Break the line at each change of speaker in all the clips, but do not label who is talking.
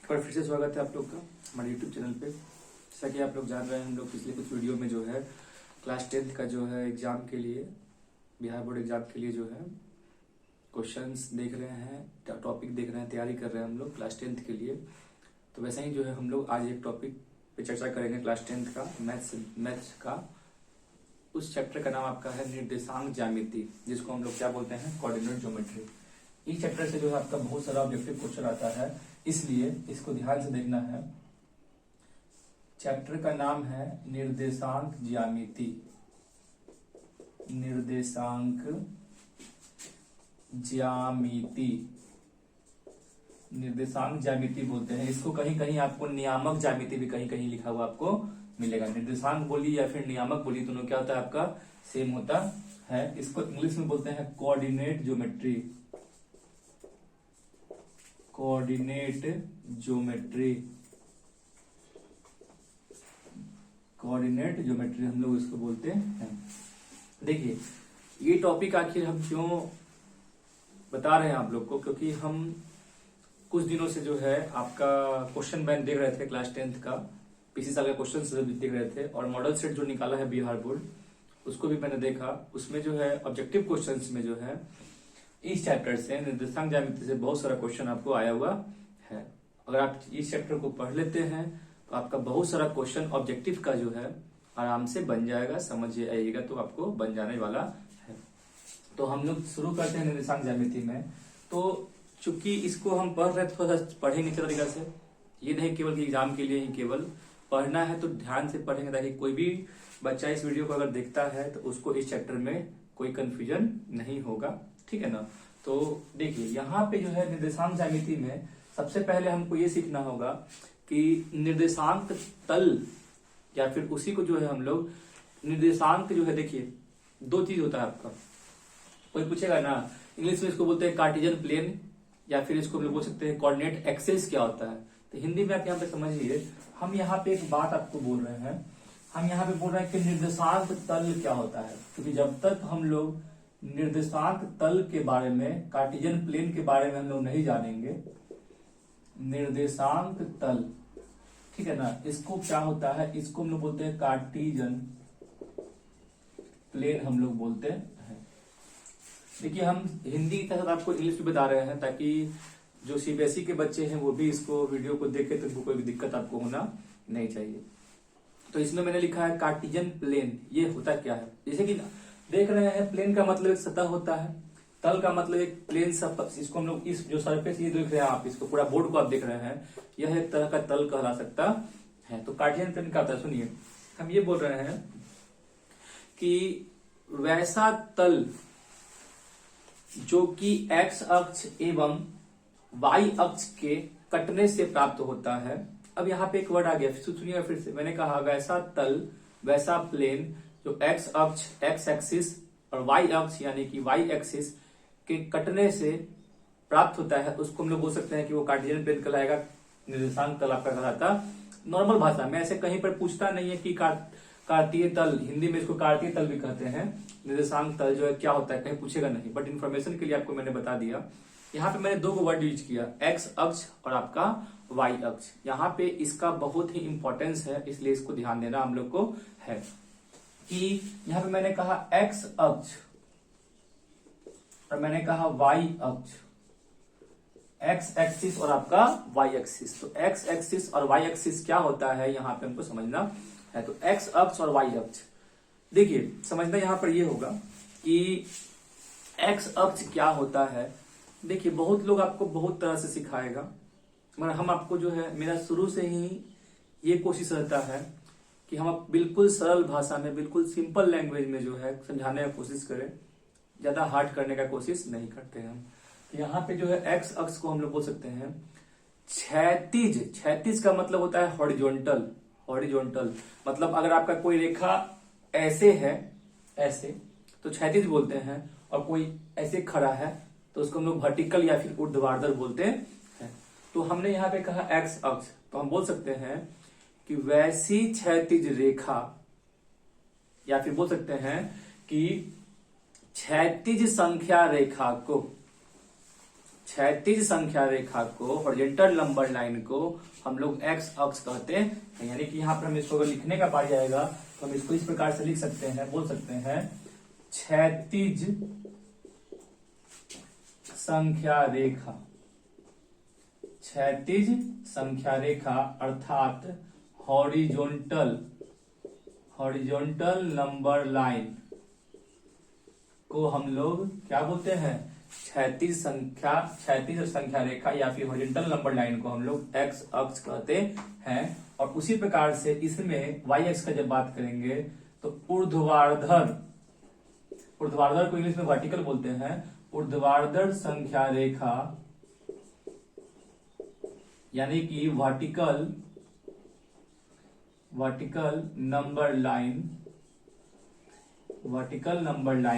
पर फिर से स्वागत है आप लोग का हमारे YouTube चैनल पे। जैसा कि आप लोग जान रहे हैं, हम लोग पिछले कुछ वीडियो में जो है क्लास 10th का जो है एग्जाम के लिए, बिहार बोर्ड एग्जाम के लिए जो है क्वेश्चंस देख रहे हैं, टॉपिक देख रहे हैं, तैयारी कर रहे हैं हम लोग क्लास 10th के लिए। तो वैसे ही जो है हम लोग आज एक टॉपिक पे चर्चा करेंगे क्लास 10th का मैथ्स का। उस चैप्टर का नाम आपका है निर्देशांक ज्यामिति, जिसको हम लोग क्या बोलते हैं, कोऑर्डिनेट ज्योमेट्री। इस चैप्टर से जो है आपका बहुत सारा ऑब्जेक्टिव क्वेश्चन आता है, इसलिए इसको ध्यान से देखना है। चैप्टर का नाम है निर्देशांक ज्यामिति। निर्देशांक ज्यामिति, निर्देशांक ज्यामिति बोलते हैं इसको। कहीं कहीं आपको नियामक ज्यामिति भी कहीं कहीं लिखा हुआ आपको मिलेगा। निर्देशांक बोली या फिर नियामक बोली, दोनों क्या होता है आपका सेम होता है। इसको इंग्लिश में बोलते हैं coordinate geometry. Coordinate geometry, coordinate geometry हम लोग इसको बोलते हैं। देखिए ये टॉपिक आखिर हम क्यों बता रहे हैं आप लोग को, क्योंकि हम कुछ दिनों से जो है आपका क्वेश्चन बैंक देख रहे थे क्लास 10th का, पिछले साल का क्वेश्चन देख रहे थे, और मॉडल सेट जो निकाला है बिहार बोर्ड उसको भी मैंने देखा। उसमें जो है ऑब्जेक्टिव क्वेश्चंस में जो है इस चैप्टर से निर्देशांक ज्यामिति से बहुत सारा क्वेश्चन आपको आया हुआ है। अगर आप इस चैप्टर को पढ़ लेते हैं तो आपका बहुत सारा क्वेश्चन ऑब्जेक्टिव का जो है आराम से बन जाएगा, समझ आइएगा तो आपको बन जाने वाला है। तो हम लोग शुरू करते हैं निर्देशांक ज्यामिति में। तो चूंकि इसको हम पढ़ रहे थोड़ा सा पढ़ेंगे इस तरीका से, ये नहीं केवल कि एग्जाम के लिए ही केवल पढ़ना है, तो ध्यान से पढ़ेंगे ताकि कोई भी बच्चा इस वीडियो को अगर देखता है तो उसको इस चैप्टर में कोई कंफ्यूजन नहीं होगा, ठीक है ना। तो देखिए यहाँ पे जो है निर्देशांक ज्यामिति में सबसे पहले हमको ये सीखना होगा कि निर्देशांक तल या फिर उसी को जो है हम लोग निर्देशांक जो है, देखिए दो चीज होता है आपका। कोई पूछेगा ना, इंग्लिश में इसको बोलते हैं कार्टेशियन प्लेन या फिर इसको हम लोग बोल सकते हैं कोऑर्डिनेट एक्सिस क्या होता है। तो हिंदी में आप यहाँ पे समझिए, हम यहाँ पे एक बात आपको बोल रहे हैं, हम यहाँ पे बोल रहे हैं कि निर्देशांक तल क्या होता है। क्योंकि जब तक हम लोग निर्देशांक तल के बारे में, कार्टेशियन प्लेन के बारे में हम लोग नहीं जानेंगे, निर्देशांक तल, ठीक है ना, इसको क्या होता है, इसको हम लोग बोलते हैं कार्टेशियन प्लेन हम लोग बोलते हैं। देखिए हम हिंदी के साथ आपको इंग्लिश भी बता रहे हैं ताकि जो सीबीएसई के बच्चे हैं वो भी इसको वीडियो को देखे तो कोई भी दिक्कत आपको होना नहीं चाहिए। तो इसमें मैंने लिखा है कार्टेशियन प्लेन, ये होता क्या है। जैसे कि देख रहे हैं, प्लेन का मतलब एक सतह होता है, तल का मतलब एक प्लेन सरफेस। इसको हम लोग इस जो सरफेस ये देख रहे हैं आप, इसको पूरा बोर्ड को आप देख रहे हैं, यह एक तरह का तल कहला सकता है। तो कार्टेशियन प्लेन का होता है, सुनिए हम ये बोल रहे हैं कि वैसा तल जो कि एक्स अक्ष एवं वाई अक्ष के कटने से प्राप्त होता है। अब यहाँ पे एक वर्ड आ गया, सुनिए फिर से। मैंने कहा वैसा तल, वैसा प्लेन जो एक्स अक्ष एक्स एक्सिस और वाई अक्ष यानी कि वाई एक्सिस के कटने से प्राप्त होता है, उसको हम लोग बोल सकते हैं कि वो कार्टेशियन प्लेन कहलाएगा। निर्देशांक तल आपका कहलाता। नॉर्मल भाषा में ऐसे कहीं पर पूछता नहीं है कि कार्तीय तल, हिंदी में इसको कार्तीय तल भी कहते हैं। निर्देशांक तल जो है क्या होता है कहीं पूछेगा नहीं, बट इन्फॉर्मेशन के लिए आपको मैंने बता दिया। यहाँ पे मैंने दो वर्ड यूज किया, एक्स अक्ष और आपका वाई अक्ष। यहाँ पे इसका बहुत ही इंपॉर्टेंस है, इसलिए इसको ध्यान देना हम लोग को है कि यहाँ पे मैंने कहा एक्स अक्ष और मैंने कहा वाई अक्ष, एक्स एक्सिस और आपका वाई एक्सिस। तो एक्स एक्सिस और वाई एक्सिस क्या होता है यहाँ पे हमको समझना है। तो एक्स अक्ष और वाई अक्ष, देखिए समझना यहाँ पर ये होगा कि एक्स अक्ष क्या होता है। देखिए बहुत लोग आपको बहुत तरह से सिखाएगा, मगर हम आपको जो है, मेरा शुरू से ही ये कोशिश रहता है कि हम बिल्कुल सरल भाषा में, बिल्कुल सिंपल लैंग्वेज में जो है समझाने का कोशिश करें, ज्यादा हार्ड करने का कोशिश नहीं करते हैं। तो यहाँ पे जो है एक्स अक्ष को हम लोग बोल सकते हैं क्षैतिज। क्षैतिज का मतलब होता है हॉरिजॉन्टल। हॉरिजॉन्टल मतलब अगर आपका कोई रेखा ऐसे है, ऐसे, तो क्षैतिज बोलते हैं, और कोई ऐसे खड़ा है तो उसको हम लोग वर्टिकल या फिर ऊर्ध्वाधर बोलते हैं। तो हमने यहाँ पे कहा एक्स अक्ष, तो हम बोल सकते हैं कि वैसी क्षैतिज रेखा, या फिर बोल सकते हैं कि क्षैतिज संख्या रेखा को क्षैतिज संख्या रेखा को, हॉरिजॉन्टल नंबर लाइन को हम लोग एक्स अक्ष कहते हैं। यानी कि यहाँ पर हम इसको अगर लिखने का पार जाएगा तो हम इसको इस प्रकार से लिख सकते हैं, बोल सकते हैं क्षैतिज संख्या रेखा, क्षैतिज संख्या रेखा अर्थात हॉरिजॉन्टल नंबर लाइन को हम लोग क्या बोलते हैं, क्षैतिज संख्या रेखा या फिर हॉरिजॉन्टल नंबर लाइन को हम लोग एक्स अक्ष कहते हैं। और उसी प्रकार से इसमें वाई अक्ष का जब बात करेंगे तो ऊर्ध्वाधर को इंग्लिश में वर्टिकल बोलते हैं, ऊर्ध्वाधर संख्या रेखा यानी कि वर्टिकल नंबर लाइन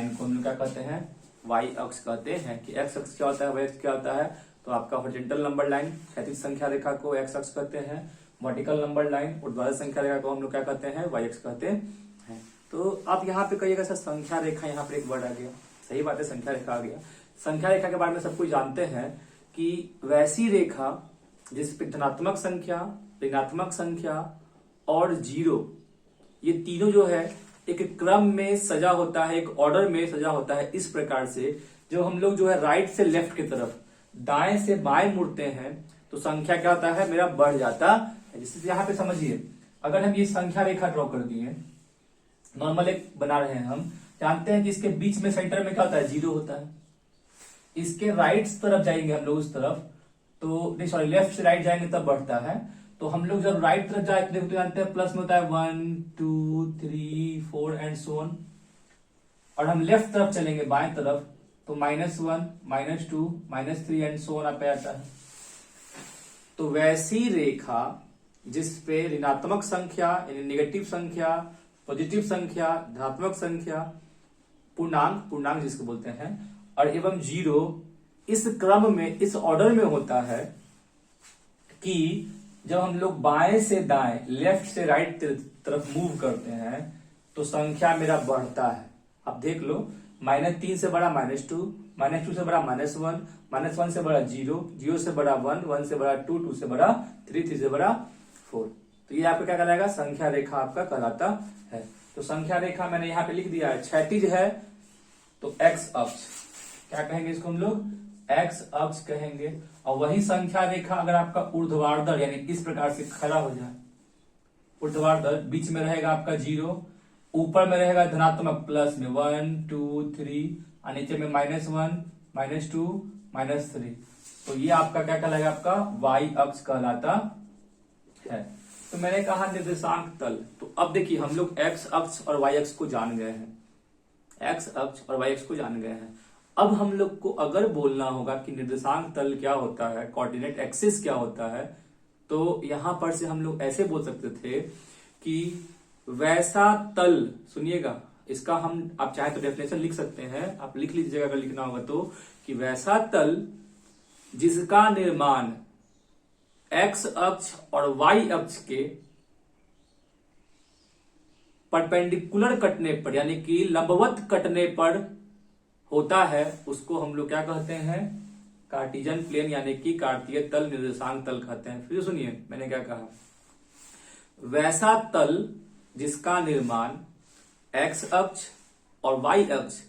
को हम लोग क्या कहते हैं, वाई अक्ष कहते हैं। कि एक्स अक्ष क्या होता है, वाई अक्ष क्या होता है, तो आपका हॉरिजॉन्टल नंबर लाइन क्षैतिज संख्या रेखा को एक्स अक्ष कहते हैं, वर्टिकल नंबर लाइन ऊर्ध्वाधर संख्या रेखा को हम लोग क्या कहते हैं, वाई अक्ष कहते हैं। तो आप यहाँ पे कहिएगा सर संख्या रेखा, यहाँ पे एक वर्ड आ गया, सही बात है संख्या रेखा आ गया। संख्या रेखा के बारे में सब कुछ जानते हैं कि वैसी रेखा जिस पे धनात्मक संख्या, ऋणात्मक संख्या और जीरो, ये तीनों जो है एक क्रम में सजा होता है, एक ऑर्डर में सजा होता है। इस प्रकार से जब हम लोग जो है राइट से लेफ्ट की तरफ, दाएं से बाएं मुड़ते हैं तो संख्या क्या होता है, मेरा बढ़ जाता है। जिससे यहाँ पे समझिए, अगर हम ये संख्या रेखा ड्रॉ कर दिए, नॉर्मल एक बना रहे हैं, हम जानते हैं कि इसके बीच में सेंटर में क्या होता है, जीरो होता है। इसके राइट तरफ जाएंगे हम लोग उस तरफ तो नहीं, सॉरी, लेफ्ट से राइट जाएंगे तब बढ़ता है। तो हम लोग जब राइट तरफ जाए तो जानते हैं प्लस में होता है 1 2 3 4 एंड सो ऑन। और हम लेफ्ट तरफ चलेंगे बाएं तरफ तो -1 -2 -3 एंड सो ऑन आप आता है। तो वैसी रेखा जिसपे ऋणात्मक संख्या यानी नेगेटिव संख्या, पॉजिटिव संख्या, धनात्मक संख्या, पूर्णांक जिसको बोलते हैं, और एवं जीरो, इस क्रम में, इस ऑर्डर में होता है कि जब हम लोग बाएं से दाएं, लेफ्ट से राइट तरफ मूव करते हैं तो संख्या मेरा बढ़ता है। अब देख लो, -3 से बड़ा -2, -2 से बड़ा -1, -1 से बड़ा 0, 0 से बड़ा 1, 1 से बड़ा 2, 2 से बड़ा 3, 3 से बड़ा 4। तो ये आपका क्या कहलाएगा, संख्या रेखा आपका कहलाता है। तो संख्या रेखा मैंने यहाँ पे लिख दिया है, क्षैतिज है तो एक्स अक्ष, क्या कहेंगे इसको हम लोग, एक्स अक्ष कहेंगे। और वही संख्या रेखा अगर आपका ऊर्ध्वाधर यानी इस प्रकार से खड़ा हो जाए, ऊर्ध्वाधर, बीच में रहेगा आपका 0, ऊपर में रहेगा धनात्मक प्लस में 1 2 3 और नीचे में -1 -2 -3, तो ये आपका क्या कहलाएगा, आपका वाई अक्ष कहलाता है। तो मैंने कहा निर्देशांक तल, तो अब देखिए हम लोग एक्स अक्ष और वाई अक्ष को जान गए हैं, एक्स अक्ष और वाई अक्ष को जान गए हैं। अब हम लोग को अगर बोलना होगा कि निर्देशांक तल क्या होता है, कोऑर्डिनेट एक्सिस क्या होता है, तो यहां पर से हम लोग ऐसे बोल सकते थे कि वैसा तल, सुनिएगा इसका हम, आप चाहे तो डेफिनेशन लिख सकते हैं, आप लिख लीजिएगा अगर लिखना होगा तो, कि वैसा तल जिसका निर्माण एक्स अक्ष और वाई अक्ष के परपेंडिकुलर कटने पर यानी कि लंबवत कटने पर होता है, उसको हम लोग क्या कहते हैं, कार्टेशियन प्लेन यानी कि कार्तीय तल, निर्देशांक तल कहते हैं। फिर सुनिए मैंने क्या कहा, वैसा तल जिसका निर्माण एक्स अक्ष और वाई अक्ष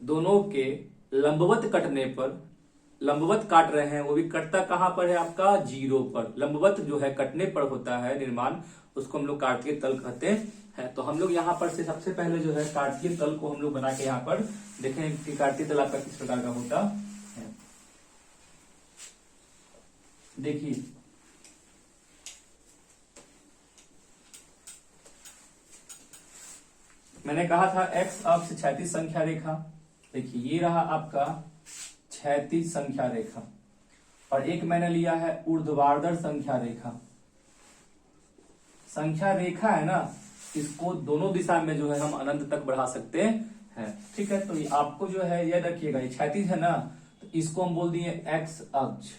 दोनों के लंबवत कटने पर, लंबवत काट रहे हैं, वो भी कटता कहां पर है, आपका 0 पर। लंबवत जो है कटने पर होता है निर्माण, उसको हम लोग कार्तीय तल कहते हैं। तो हम लोग यहाँ पर से सबसे पहले जो है कार्तीय तल को हम लोग बना के यहाँ पर देखें कि कार्तीय तल आपका किस प्रकार का होता है। देखिए मैंने कहा था एक्स अक्ष क्षैतिज संख्या रेखा, देखिए ये रहा आपका क्षैतिज संख्या रेखा, और एक मैंने लिया है ऊर्ध्वाधर संख्या रेखा। संख्या रेखा है ना, इसको दोनों दिशा में जो है हम अनंत तक बढ़ा सकते हैं, ठीक है। तो ये आपको जो है याद रखिएगा, ये क्षैतिज है ना, तो इसको हम बोल दिए एक्स अक्ष,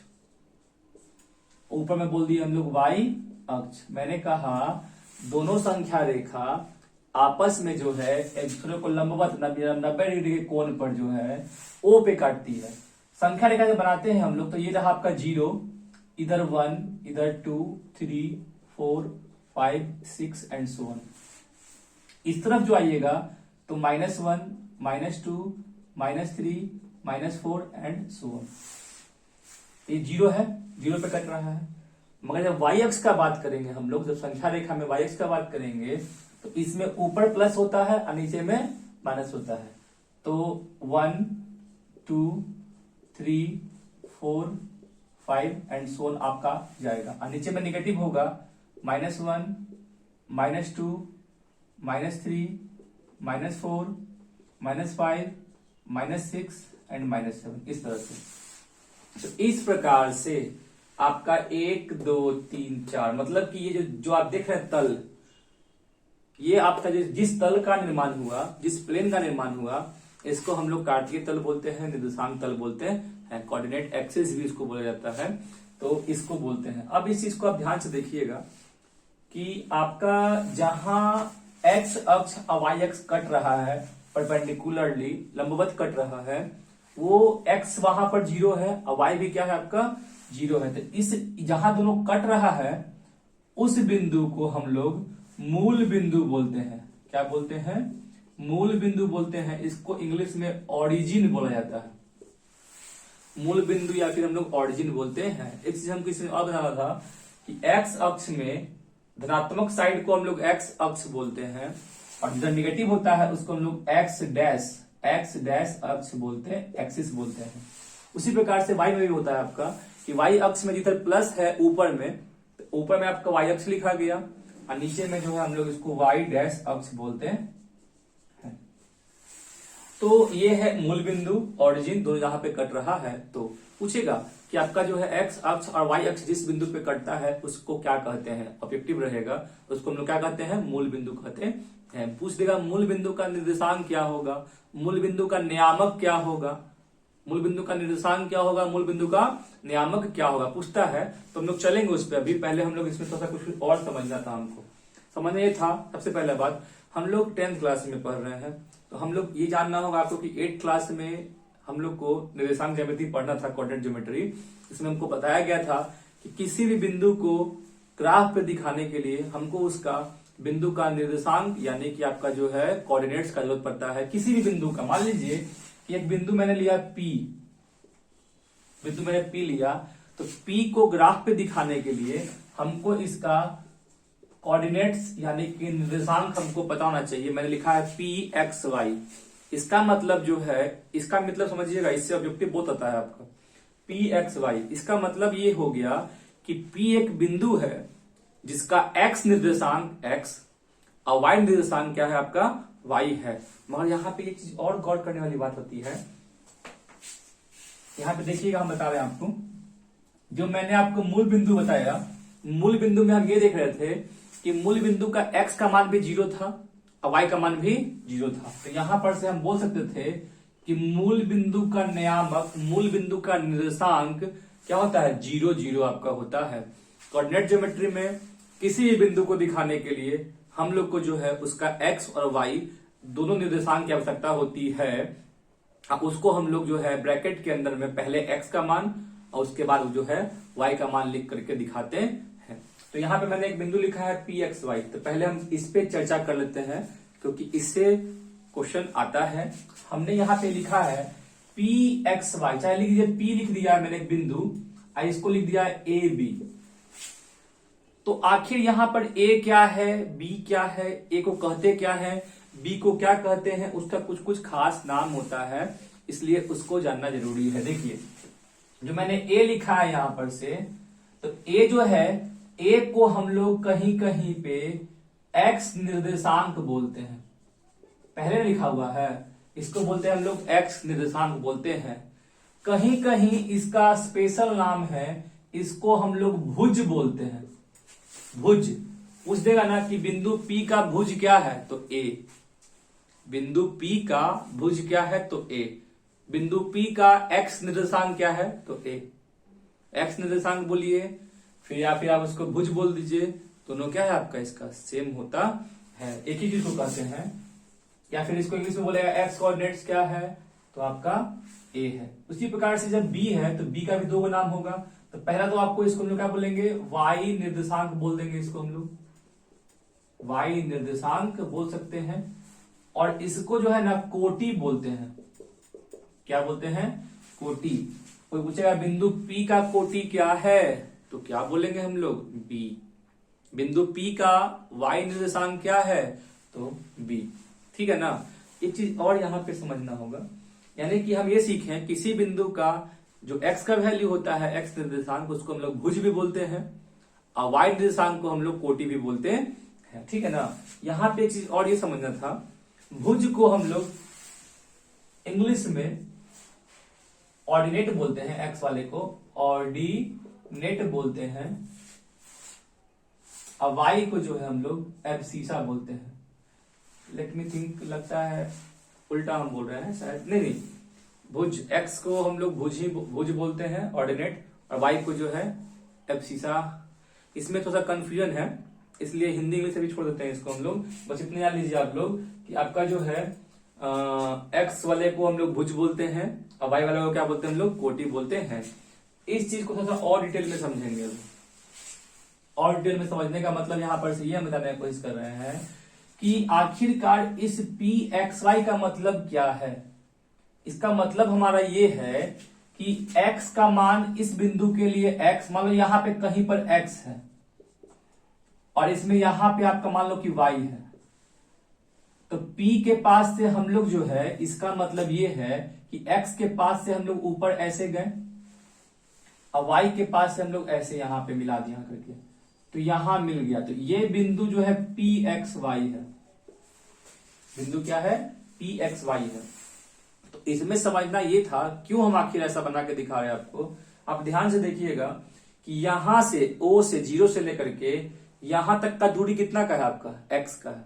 ऊपर में बोल दिए हम लोग वाई अक्ष। मैंने कहा दोनों संख्या रेखा आपस में जो है एक दूसरे को लंबवत 90 डिग्री के कोण पर जो है ओ पे काटती है। संख्या रेखा जब बनाते हैं हम लोग तो ये रहा आपका 0, इधर 1, इधर 2, 3, 4, 5, 6 एंड सो ऑन। इस तरफ जो आइएगा तो -1, -2, -3, -4 एंड सो ऑन। ये 0 है, 0 पे कट रहा है। मगर जब y अक्ष का बात करेंगे हम लोग, जब संख्या रेखा में y अक्ष का बात करेंगे तो इसमें ऊपर प्लस होता है और नीचे में माइनस होता है। तो 1, 2, 3, 4, 5 एंड सो ऑन आपका जाएगा। और नीचे में नेगेटिव होगा -1, -2, -3, -4, -5, -6 एंड -7, इस तरह से। तो इस प्रकार से आपका 1, 2, 3, 4 मतलब कि ये जो आप देख रहे हैं तल, ये आपका जिस तल का निर्माण हुआ, जिस प्लेन का निर्माण हुआ, इसको हम लोग कार्तीय तल बोलते हैं, निर्देशांक तल बोलते हैं, कोऑर्डिनेट एक्सिस भी इसको बोला जाता है, तो इसको बोलते हैं। अब इस चीज को आप ध्यान से देखिएगा कि आपका जहां एक्स अक्ष और वाई अक्ष कट रहा है परपेंडिकुलरली, लंबवत कट रहा है, वो एक्स वहां पर 0 है और वाई भी क्या है आपका 0 है। तो इस जहां दोनों कट रहा है उस बिंदु को हम लोग मूल बिंदु बोलते हैं। क्या बोलते हैं? मूल बिंदु बोलते हैं। इसको इंग्लिश में ऑरिजिन बोला जाता है, मूल बिंदु या फिर हम लोग ऑरिजिन बोलते हैं। एक चीज हम किसी और बता रहा था कि एक्स अक्ष में धनात्मक साइड को हम लोग एक्स अक्ष बोलते हैं और जिधर निगेटिव होता है उसको हम लोग एक्स डैश अक्ष बोलते हैं, एक्सिस बोलते हैं। उसी प्रकार से वाई में भी होता है आपका कि वाई अक्ष में जिधर प्लस है ऊपर में, तो ऊपर में आपका वाई अक्ष लिखा गया और नीचे में जो है हम लोग इसको वाई डैश अक्ष बोलते हैं। तो ये है मूल बिंदु ऑरिजिन, दो जहां पे कट रहा है। तो पूछेगा कि आपका जो है एक्स अक्ष और वाई अक्ष जिस बिंदु पे कटता है उसको क्या कहते हैं, ऑब्जेक्टिव रहेगा, उसको हम लोग क्या कहते हैं, मूल बिंदु कहते हैं। पूछ देगा मूल बिंदु का निर्देशांक क्या होगा, मूल बिंदु का नियामक क्या होगा, मूल बिंदु का निर्देशांक क्या होगा, मूल बिंदु का नियामक क्या होगा, पूछता है तो हम लोग चलेंगे उस पर। अभी पहले हम लोग इसमें थोड़ा सा कुछ और समझना था। हमको समझना ये था, सबसे पहले बात, हम लोग 10th क्लास में पढ़ रहे हैं तो हम लोग ये जानना होगा आपको कि 8th क्लास में हम लोग को निर्देशांक ज्यामिति पढ़ना था, कोऑर्डिनेट ज्योमेट्री। इसमें हमको बताया गया था कि किसी भी बिंदु को ग्राफ पे दिखाने के लिए हमको उसका बिंदु का निर्देशांक यानी कि आपका जो है कोऑर्डिनेट्स का जरूरत पड़ता है। किसी भी बिंदु का, मान लीजिए कि एक बिंदु मैंने लिया P, बिंदु मैंने P लिया, तो P को ग्राफ पे दिखाने के लिए हमको इसका कोऑर्डिनेट्स यानी कि निर्देशांक हमको पता होना चाहिए। मैंने लिखा है PXY। इसका मतलब जो है, इसका मतलब समझिएगा, इससे ऑब्जेक्टिव बहुत आता है आपका। PXY इसका मतलब ये हो गया कि P एक बिंदु है जिसका X निर्देशांक X और Y निर्देशांक क्या है आपका Y है। मगर यहाँ पे एक चीज और गौर करने वाली बात होती है, यहाँ पे देखिएगा, हम बता रहे हैं आपको, जो मैंने आपको मूल बिंदु बताया, मूल बिंदु में हम ये देख रहे थे कि मूल बिंदु का x का मान भी 0 था और y का मान भी 0 था। तो यहां पर से हम बोल सकते थे कि मूल बिंदु का नियामक, मूल बिंदु का निर्देशांक क्या होता है, 0, 0 आपका होता है। कोऑर्डिनेट ज्योमेट्री में किसी भी बिंदु को दिखाने के लिए हम लोग को जो है उसका x और y दोनों निर्देशांक की आवश्यकता होती है। उसको हम लोग जो है ब्रैकेट के अंदर में पहले x का मान और उसके बाद जो है y का मान लिख करके दिखाते हैं। तो यहाँ पे मैंने एक बिंदु लिखा है PXY। तो पहले हम इस पे चर्चा कर लेते हैं क्योंकि इससे क्वेश्चन आता है। हमने यहाँ पे लिखा है PXY, चाहे लिख दीजिए P लिख दिया है मैंने एक बिंदु, और इसको लिख दिया है AB। तो आखिर यहाँ पर A क्या है, B क्या है, A को कहते क्या है, B को क्या कहते हैं, उसका कुछ कुछ खास नाम होता है, इसलिए उसको जानना जरूरी है। देखिए जो मैंने A लिखा है यहाँ पर से, तो A जो है, A को हम लोग कहीं कहीं पे X निर्देशांक बोलते हैं, पहले लिखा हुआ है, इसको बोलते हैं हम लोग X निर्देशांक बोलते हैं। कहीं कहीं इसका स्पेशल नाम है, इसको हम लोग भुज बोलते हैं। भुज पूछ देगा ना कि बिंदु P का भुज क्या है, तो A। बिंदु P का भुज क्या है, तो A। बिंदु P का X निर्देशांक क्या है, तो A। X निर्देशांक बोलिए, फिर या फिर आप उसको भुज बोल दीजिए, दोनों क्या है आपका इसका सेम होता है, एक ही चीज को कहते हैं। या फिर इसको इंग्लिश में बोलेगा एक्स कोऑर्डिनेट्स क्या है, तो आपका ए है। उसी प्रकार से जब बी है तो बी का भी 2 नाम होगा। तो पहला तो आपको इसको हम लोग क्या बोलेंगे, वाई निर्देशांक बोल देंगे, इसको हम लोग वाई निर्देशांक बोल सकते हैं। और इसको जो है ना कोटि बोलते हैं। क्या बोलते हैं, कोटि। कोई पूछेगा बिंदु P का कोटि क्या है, तो क्या बोलेंगे हम लोग, बी। बिंदु P का y निर्देशांक क्या है, तो b। ठीक है ना। एक चीज और यहां पे समझना होगा, यानी कि हम ये सीखें किसी बिंदु का जो x का वैल्यू होता है, x निर्देशांक, उसको हम लोग भुज भी बोलते हैं और y निर्देशांक को हम लोग कोटि भी बोलते हैं। ठीक है ना। यहां पे एक चीज और ये समझना था, भुज को हम लोग इंग्लिश में ऑर्डिनेट बोलते हैं, x वाले को ऑर्डिनेट बोलते हैं, और y को जो है हम लोग एब्सिसा बोलते हैं। लेट मी थिंक, लगता है उल्टा हम बोल रहे हैं शायद, नहीं, भुज, x को हम लोग भुज बोलते हैं ऑर्डिनेट, और y को जो है एब्सिसा। इसमें थोड़ा सा कंफ्यूजन है, इसलिए हिंदी इंग्लिश से भी छोड़ देते हैं इसको हम लोग। बस इतने याद लीजिए आप लोग कि आपका जो है x वाले को हम लोग भुज बोलते हैं और y वाले को क्या बोलते हैं हम लोग, कोटि बोलते हैं। इस चीज को थोड़ा सा और डिटेल में समझेंगे। और डिटेल में समझने का मतलब यहां पर से ये हम बताने की कोशिश कर रहे हैं कि आखिरकार इस pxy का मतलब क्या है। इसका मतलब हमारा ये है कि x का मान इस बिंदु के लिए x, मान लो यहां पे कहीं पर x है और इसमें यहां पे आपका मान लो कि y है, तो p के पास से हम लोग जो है, इसका मतलब ये है कि x के पास से हम लोग ऊपर ऐसे गए और y के पास से हम लोग ऐसे यहां पे मिला दिया करके, तो यहां मिल गया। तो ये बिंदु जो है pxy है, बिंदु क्या है, pxy है। तो इसमें समझना ये था क्यों हम आखिर ऐसा बना के दिखा रहे हैं आपको। आप ध्यान से देखिएगा कि यहां से o से 0 से लेकर के यहां तक का दूरी कितना का है, आपका x का है,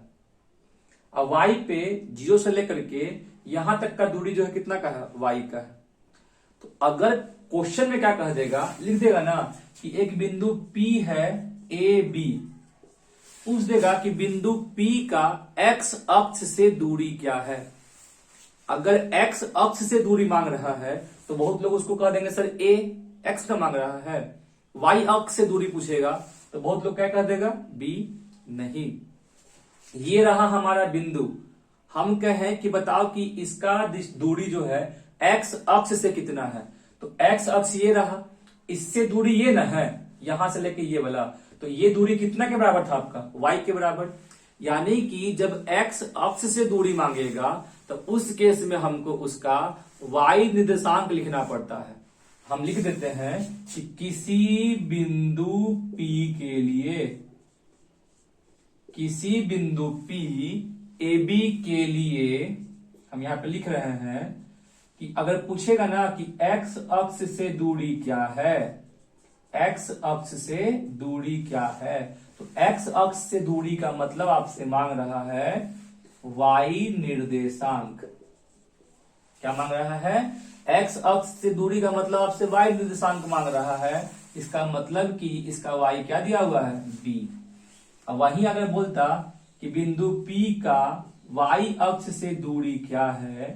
और y पे 0 से लेकर के यहां तक का दूरी जो है कितना का है, y का है। तो अगर क्वेश्चन में क्या कह देगा, लिख देगा ना कि एक बिंदु P है ए बी, पूछ देगा कि बिंदु P का x अक्ष से दूरी क्या है। अगर x अक्ष से दूरी मांग रहा है तो बहुत लोग उसको कह देंगे सर a x का मांग रहा है। y अक्ष से दूरी पूछेगा तो बहुत लोग क्या कह देगा, b। नहीं, ये रहा हमारा बिंदु। हम कहें कि बताओ कि इसका दूरी जो है x अक्ष से कितना है, तो x अक्ष ये रहा, इससे दूरी ये ना है, यहां से लेके ये वाला, तो ये दूरी कितना के बराबर था आपका, y के बराबर। यानी कि जब x अक्ष से दूरी मांगेगा तो उस केस में हमको उसका y निर्देशांक लिखना पड़ता है। हम लिख देते हैं कि किसी बिंदु P के लिए, किसी बिंदु P AB के लिए हम यहां पे लिख रहे हैं कि अगर पूछेगा ना कि x अक्ष से दूरी क्या है, x अक्ष से दूरी क्या है, तो x अक्ष से दूरी का मतलब आपसे मांग रहा है y निर्देशांक। क्या मांग रहा है, x अक्ष से दूरी का मतलब आपसे y निर्देशांक मांग रहा है। इसका मतलब कि इसका y क्या दिया हुआ है, b। अब वहीं अगर बोलता कि बिंदु P का y अक्ष से दूरी क्या है,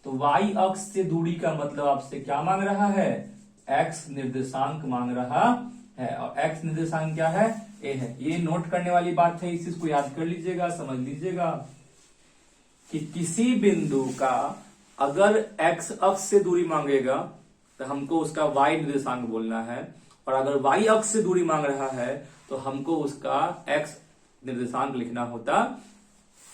तो y अक्ष से दूरी का मतलब आपसे क्या मांग रहा है, x निर्देशांक मांग रहा है। और x निर्देशांक क्या है, a है। ये नोट करने वाली बात है, इस चीज को याद कर लीजिएगा, समझ लीजिएगा कि किसी बिंदु का अगर x अक्ष से दूरी मांगेगा तो हमको उसका y निर्देशांक बोलना है, और अगर y अक्ष से दूरी मांग रहा है तो हमको उसका x निर्देशांक लिखना होता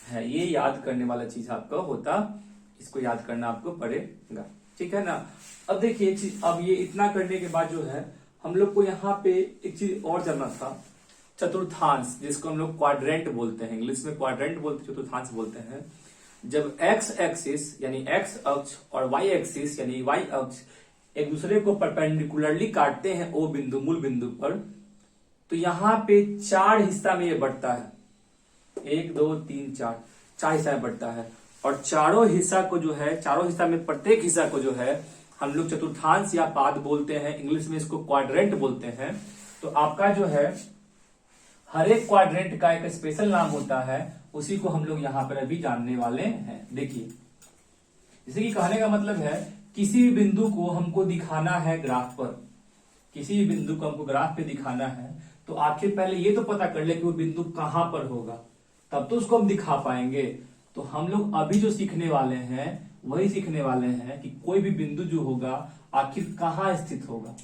है। ये याद करने वाला चीज आपका होता, इसको याद करना आपको पड़ेगा। ठीक है ना। अब देखिए चीज, अब ये इतना करने के बाद जो है हम लोग को यहाँ पे एक चीज और जानना था, चतुर्थांश, जिसको हम लोग क्वाड्रेंट बोलते हैं, इंग्लिश में क्वाड्रेंट बोलते, चतुर्थांश बोलते हैं। जब x एक्सिस यानी x अक्ष और y एक्सिस यानी y अक्ष एक दूसरे को परपेंडिकुलरली काटते हैं o बिंदु, मूल बिंदु पर, तो यहां पे 4 हिस्सा में ये बढ़ता है, 1 2 3 4 हिस्सा में बढ़ता है। और चारों हिस्सा को जो है, चारों हिस्सा में प्रत्येक हिस्सा को जो है हम लोग चतुर्थांश या पाद बोलते हैं, इंग्लिश में इसको क्वाड्रेंट बोलते हैं। तो आपका जो है हर एक क्वाड्रेंट का एक स्पेशल नाम होता है, उसी को हम लोग यहां पर अभी जानने वाले हैं। देखिए जैसे कि कहने का मतलब है किसी भी बिंदु को हमको दिखाना है ग्राफ पर, किसी भी बिंदु को हमको ग्राफ पे दिखाना है, तो आखिर पहले ये तो पता कर ले कि वो बिंदु कहां पर होगा, तब तो उसको हम दिखा पाएंगे। तो हम लोग अभी जो सीखने वाले हैं वही सीखने वाले हैं कि कोई भी बिंदु जो होगा आखिर कहाँ स्थित होगा,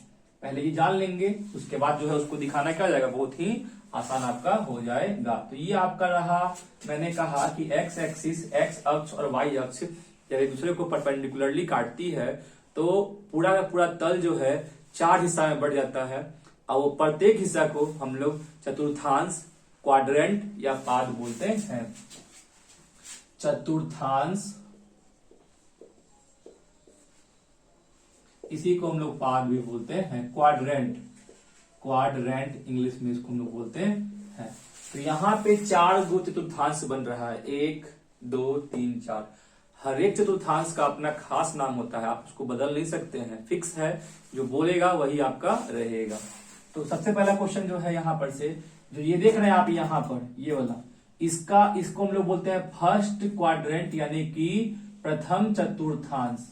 पहले ये जान लेंगे, उसके बाद जो है उसको दिखाना क्या हो जाएगा, बहुत ही आसान आपका हो जाएगा। तो ये आपका रहा, मैंने कहा कि एक्स एक्सिस, एक्स अक्ष और वाई अक्ष जब एक दूसरे को परपेंडिकुलरली काटती है तो पूरा का पूरा तल जो है 4 हिस्सा में बढ़ जाता है, और वो प्रत्येक हिस्सा को हम लोग चतुर्थांश, क्वाड्रेंट या पाद बोलते हैं। चतुर्थांश, इसी को हम लोग पाद भी बोलते हैं, क्वाड्रेंट, क्वाड्रेंट इंग्लिश में इसको हम लोग बोलते हैं। तो यहाँ पे 4 गो चतुर्थांश बन रहा है, 1 2 3 4। हर एक चतुर्थांश का अपना खास नाम होता है, आप उसको बदल नहीं सकते हैं, फिक्स है, जो बोलेगा वही आपका रहेगा। तो सबसे पहला क्वेश्चन जो है यहाँ पर से, जो ये देख रहे हैं आप यहाँ पर, ये वाला, इसको हम लोग बोलते हैं फर्स्ट क्वाड्रेंट, यानी कि प्रथम चतुर्थांश।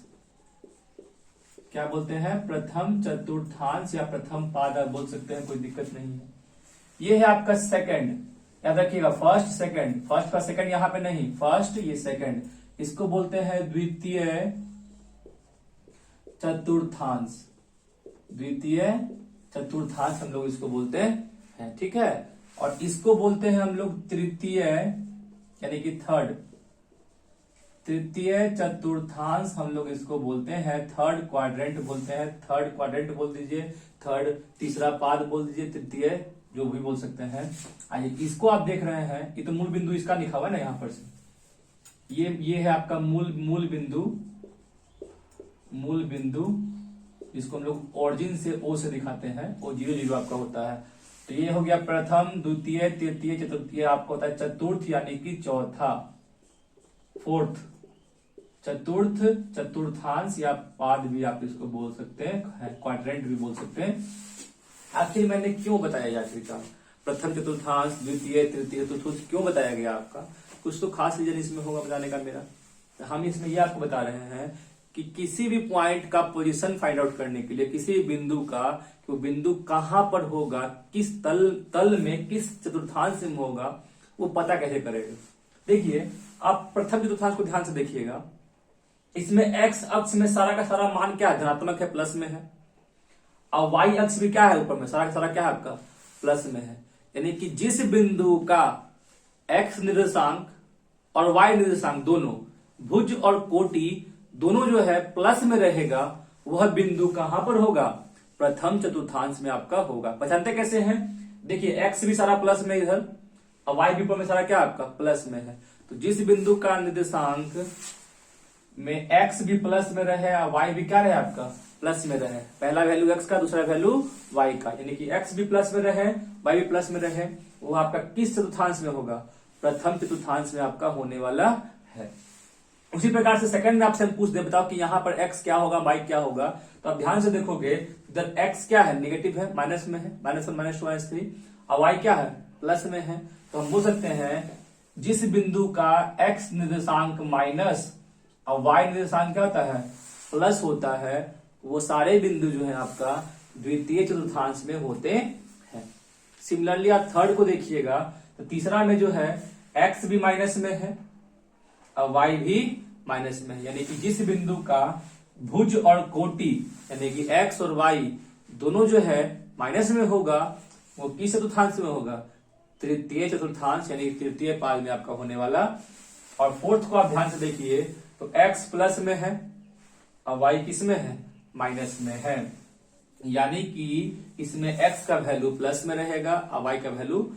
क्या बोलते हैं, प्रथम चतुर्थांश या प्रथम पाद आप बोल सकते हैं, कोई दिक्कत नहीं है। ये है आपका सेकंड, याद रखिएगा, फर्स्ट सेकंड, फर्स्ट का सेकंड यहाँ पे नहीं, फर्स्ट ये सेकंड, इसको बोलते हैं द्वितीय चतुर्थांश, द्वितीय चतुर्थांश हम लोग इसको बोलते हैं, ठीक है। और इसको बोलते हैं हम लोग तृतीय, यानी कि थर्ड, तृतीय चतुर्थांश हम लोग इसको बोलते हैं, थर्ड क्वाड्रेंट बोलते हैं, थर्ड क्वाड्रेंट बोल दीजिए, थर्ड तीसरा पाद बोल दीजिए, तृतीय जो भी बोल सकते हैं। आइए इसको आप देख रहे हैं, ये तो मूल बिंदु इसका लिखा हुआ है ना यहाँ पर से, ये है आपका मूल बिंदु, मूल बिंदु जिसको हम लोग ओरिजिन से ओ से दिखाते हैं, ओ 0 0 आपका होता है। तो ये हो गया प्रथम, द्वितीय, तृतीय, चतुर्थीय, आपका होता है चतुर्थ, यानी कि चौथा, फोर्थ, चतुर्थ चतुर्थांश या पाद भी आप इसको बोल सकते हैं, क्वाड्रेंट भी बोल सकते हैं। आखिर मैंने क्यों बताया आखिरकार प्रथम चतुर्थांश, द्वितीय, तृतीय, चतुर्थ क्यों बताया गया आपका, कुछ तो खास रीजन इसमें होगा बताने का मेरा। तो हम इसमें ये आपको बता रहे हैं कि किसी भी पॉइंट का पोजीशन फाइंड आउट करने के लिए, किसी भी बिंदु का, कि वो बिंदु कहां पर होगा, किस तल में, किस चतुर्थांश में होगा, वो पता कैसे करेगा। देखिए आप प्रथम चतुर्थांश को ध्यान से देखिएगा, इसमें एक्स अक्ष में सारा का सारा मान क्या है, धनात्मक है, प्लस में है, और वाई अक्ष भी क्या है, ऊपर में सारा का सारा क्या है आपका, प्लस में है। यानी कि जिस बिंदु का एक्स निर्देशांक और वाई निर्देशांक दोनों, भुज और कोटि दोनों जो है प्लस में रहेगा, वह बिंदु कहां पर होगा, प्रथम चतुर्थांश में आपका होगा। पहचानते कैसे हैं, देखिए एक्स भी सारा प्लस में इधर, और वाई भी ऊपर में सारा क्या आपका प्लस में है। तो जिस बिंदु का निर्देशांक में एक्स भी प्लस में रहे और वाई भी क्या रहे आपका प्लस में रहे, पहला वैल्यू एक्स का, दूसरा वैल्यू वाई का, यानी कि एक्स भी प्लस में रहे, वाई भी प्लस में रहे, वो आपका किस चतुर्थांश में होगा, प्रथम चतुर्थांश में आपका होने वाला है। उसी प्रकार से सेकंड में आपसे हम पूछ दे, बताओ कि यहाँ पर एक्स क्या होगा, वाई क्या होगा, तो आप ध्यान से देखोगे, इधर एक्स क्या है, नेगेटिव है, माइनस में है, -1 -2 -3, और वाई क्या है, प्लस में है। तो हम बोल सकते हैं जिस बिंदु का एक्स निर्देशांक माइनस और वाई निर्देशांक क्या होता है, प्लस होता है, वो सारे बिंदु जो है आपका द्वितीय चतुर्थांश में होते हैं। सिमिलरली आप थर्ड को देखिएगा, तो तीसरा में जो है एक्स भी माइनस में है और वाई भी माइनस में है, यानी कि जिस बिंदु का भुज और कोटि, यानी कि एक्स और वाई दोनों जो है माइनस में होगा, वो किस चतुर्थांश में होगा, तृतीय चतुर्थांश, यानी तृतीय पाद में आपका होने वाला। और फोर्थ को आप ध्यान से देखिए, तो एक्स प्लस में है और वाई किस में है, माइनस में है, यानी कि इसमें एक्स का वैल्यू प्लस में रहेगा और वाई का वैल्यू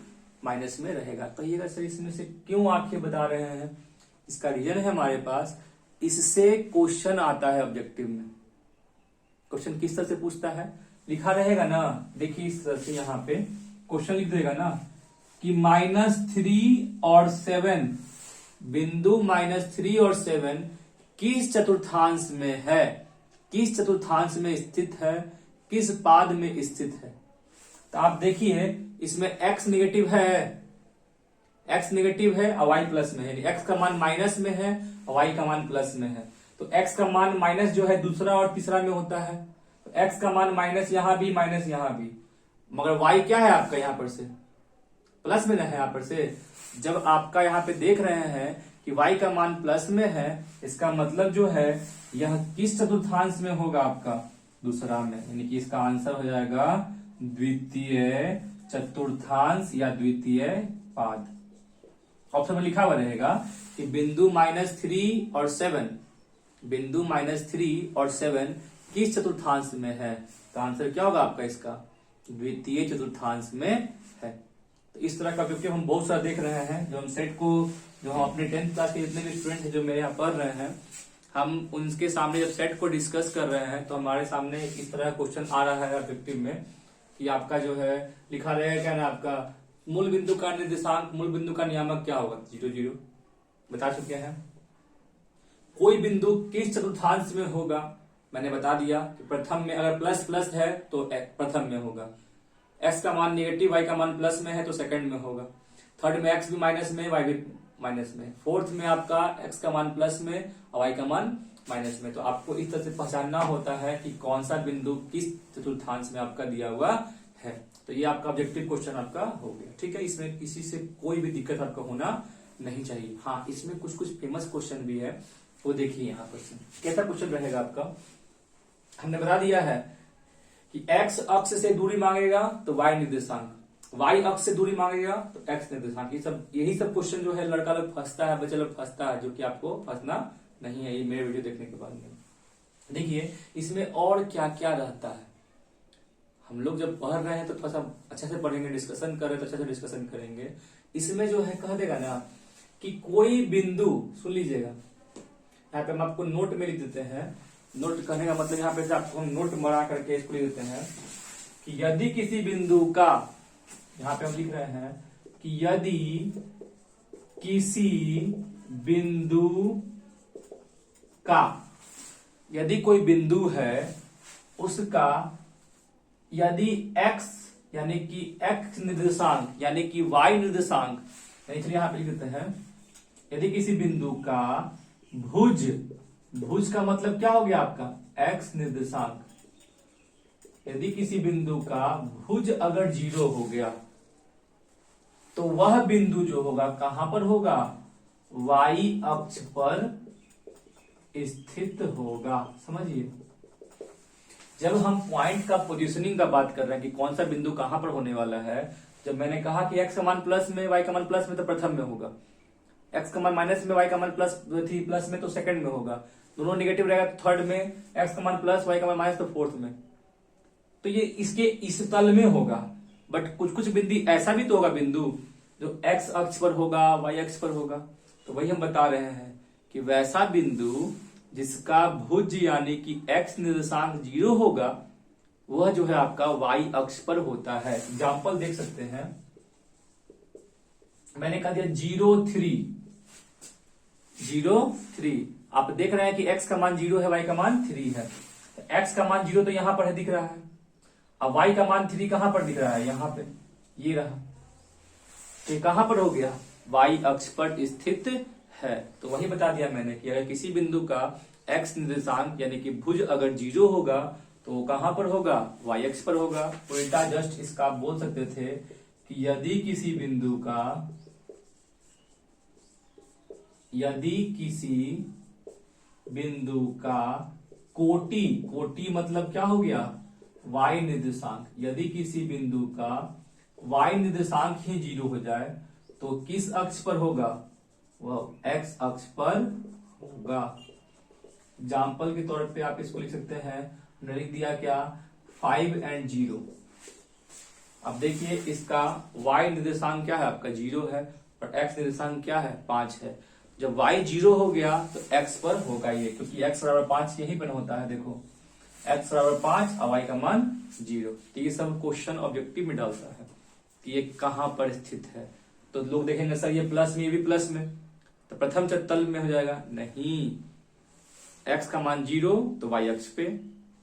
माइनस में रहेगा। कहिएगा सर इसमें से क्यों आखिर बता रहे हैं, इसका रीजन है हमारे पास, इससे क्वेश्चन आता है ऑब्जेक्टिव में। क्वेश्चन किस तरह से पूछता है, लिखा रहेगा ना, देखिए इस तरह से यहाँ पे क्वेश्चन लिख देगा ना कि -3 और 7, बिंदु -3 और 7 किस चतुर्थांश में है, किस चतुर्थांश में स्थित है, किस पाद में स्थित है। तो आप देखिए इसमें x नेगेटिव है, x नेगेटिव है और y प्लस में है, एक्स का मान माइनस में है और y का मान प्लस में है। तो x का मान माइनस जो है दूसरा और तीसरा में होता है, तो x का मान माइनस यहां भी माइनस यहां भी, मगर y क्या है आपका यहां पर से प्लस में है। यहां पर से जब आपका यहां पे देख रहे हैं कि y का मान प्लस में है, इसका मतलब जो है यह किस चतुर्थांश में होगा आपका दूसरा में, यानी कि इसका आंसर हो जाएगा द्वितीय चतुर्थांश या द्वितीय पाद। ऑप्शन में लिखा हुआ रहेगा कि बिंदु -3 और 7, बिंदु -3 और 7 किस चतुर्थांश में है, तो आंसर क्या होगा आपका इसका द्वितीय चतुर्थांश में है। तो इस तरह का ऑब्जेक्टिव हम बहुत सारा देख रहे हैं, जो हम सेट को, जो हम अपने 10th क्लास के जितने भी स्टूडेंट हैं जो मेरे यहाँ पढ़ रहे हैं, हम उनके सामने जब सेट को डिस्कस कर रहे हैं तो हमारे सामने इस तरह क्वेश्चन आ रहा है ऑब्जेक्टिव में कि आपका जो है लिखा रहेगा क्या ना, आपका मूल बिंदु का निर्देशांक, मूल बिंदु का नियामक क्या होगा 0 0 बता चुके हैं। कोई बिंदु किस चतुर्थांश में होगा, मैंने बता दिया कि प्रथम में अगर प्लस प्लस है तो प्रथम में होगा, x का मान नेगेटिव y का मान प्लस में है तो सेकंड में होगा, थर्ड में x भी माइनस में y भी माइनस में, फोर्थ में आपका x का मान प्लस में और y का मान माइनस में। तो आपको इस तरह से पहचानना होता है कि कौन सा बिंदु किस चतुर्थांश में आपका दिया हुआ है। तो ये आपका ऑब्जेक्टिव क्वेश्चन आपका हो गया, ठीक है। इसमें किसी से कोई भी दिक्कत आपका होना नहीं चाहिए। हाँ, इसमें कुछ कुछ फेमस क्वेश्चन भी है, वो देखिए यहाँ क्वेश्चन कैसा क्वेश्चन रहेगा आपका। हमने बता दिया है कि x अक्ष से दूरी मांगेगा तो y निर्देशांक, y अक्ष से दूरी मांगेगा तो x निर्देशांक। यही सब क्वेश्चन जो है लड़का लोग फंसता है, बच्चा लोग फंसता है, जो कि आपको फंसना नहीं है। ये मेरे वीडियो देखने के बाद में देखिए इसमें और क्या क्या रहता है। हम लोग जब पढ़ रहे हैं तो थोड़ा सा अच्छे से पढ़ेंगे, डिस्कशन कर रहे हैं तो अच्छे से डिस्कशन करेंगे। इसमें जो है कह देगा ना कि कोई बिंदु, सुन लीजिएगा, यहाँ पे हम आपको नोट में लिख देते हैं। नोट कहने का मतलब यहाँ पे आपको हम नोट बना करके इसको लिख देते हैं कि यदि किसी बिंदु का, यहाँ पे हम लिख रहे हैं कि यदि किसी बिंदु का, यदि कोई बिंदु है उसका यदि x यानी कि x निर्देशांक यानी कि y निर्देशांक, यानी यहां पे लिख देते हैं यदि किसी बिंदु का भुज, भुज का मतलब क्या हो गया आपका x निर्देशांक, यदि किसी बिंदु का भुज अगर 0 हो गया तो वह बिंदु जो होगा कहां पर होगा, y अक्ष पर स्थित होगा। समझिए, जब हम पॉइंट का पोजीशनिंग का बात कर रहे हैं कि कौन सा बिंदु कहां पर होने वाला है, जब मैंने कहा कि x का मान प्लस में y का मान प्लस में तो प्रथम में होगा, x का मान माइनस में y का मान प्लस में तो सेकंड में होगा, दोनों नेगेटिव रहेगा तो थर्ड में, x का मान प्लस y का मान माइनस तो फोर्थ में। तो ये इसके इस तल में होगा। बट कुछ कुछ बिंदु ऐसा भी तो होगा बिंदु जो x अक्ष पर होगा, y अक्ष पर होगा। तो वही हम बता रहे हैं कि वैसा बिंदु जिसका भुज यानी कि x निर्देशांक 0 होगा, वह जो है आपका y अक्ष पर होता है। एग्जाम्पल देख सकते हैं, मैंने कहा दिया 0 3, आप देख रहे हैं कि x का मान 0 है, y का मान 3 है। तो x का मान 0 तो यहां पर है, दिख रहा है, अब y का मान 3 कहां पर दिख रहा है, यहां पे, ये रहा। तो कहां पर हो गया, y अक्ष पर स्थित है। तो वही बता दिया मैंने कि अगर किसी बिंदु का x निर्देशांक यानी कि भुज अगर 0 होगा तो वो कहां पर होगा, y अक्ष पर होगा। उल्टा जस्ट इसका आप बोल सकते थे कि यदि किसी बिंदु का कोटि, कोटि मतलब क्या हो गया, y निर्देशांक, यदि किसी बिंदु का y निर्देशांक ही 0 हो जाए तो किस अक्ष पर होगा, वह x अक्ष पर होगा। एग्जाम्पल के तौर पे आप इसको लिख सकते हैं, हमने लिख दिया क्या 5 और 0। अब देखिए इसका y निर्देशांक क्या है आपका 0 है और x निर्देशांक क्या है 5 है। जब y 0 हो गया तो x पर होगा ये, क्योंकि x बराबर 5 यही पर होता है। देखो x बराबर 5 और y का मान 0। तो ये सब क्वेश्चन ऑब्जेक्टिव में डालता है कि ये कहां पर स्थित है। तो लोग देखेंगे सर ये प्लस में, ये भी प्लस में, तो प्रथम तल में हो जाएगा। नहीं, x का मान 0 तो y अक्ष पे,